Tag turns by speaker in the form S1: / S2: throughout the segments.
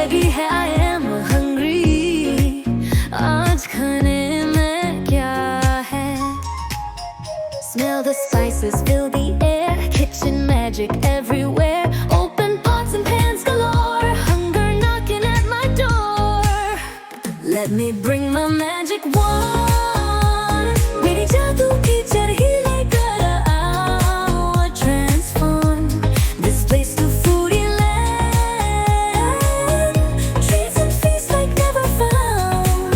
S1: लगी है I am hungry. आज खाने में क्या है? Smell the spices, fill the air, kitchen magic everywhere. Open pots and pans galore, hunger knocking at my door. Let me bring my magic wand. मेरी जादू की चरखी लेकर आओ, transform this place to foodie land. Treats and feasts like never found.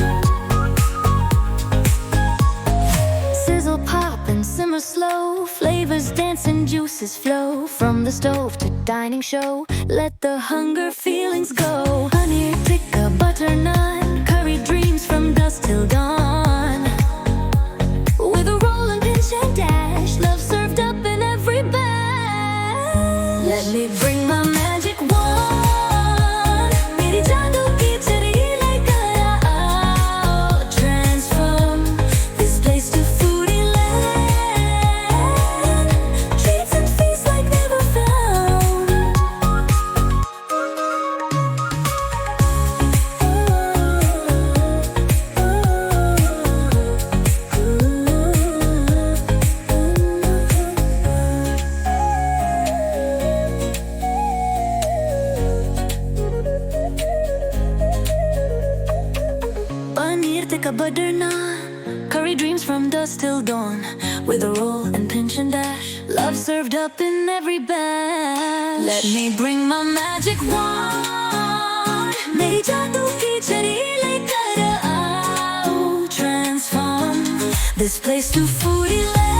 S1: Sizzle, pop and simmer slow, flavors dance and juices flow. From the stove to dining show, let the hunger feelings go. Paneer tikka, butter naan, curry dreams from dusk till dawn. With a roll and pinch and dash, love served up in every bag. Let me bring my magic wand. मेरी जादू की चरखी लेकर आओ, transform this place to foodie land. Treats and feasts like never found. Paneer tikka, butter naan, curry dreams from dusk till dawn. With a roll and pinch and dash, love served up in every batch. Let me bring my magic wand. मेरी जादू की चरखी लेकर आओ, transform this place to foodie land.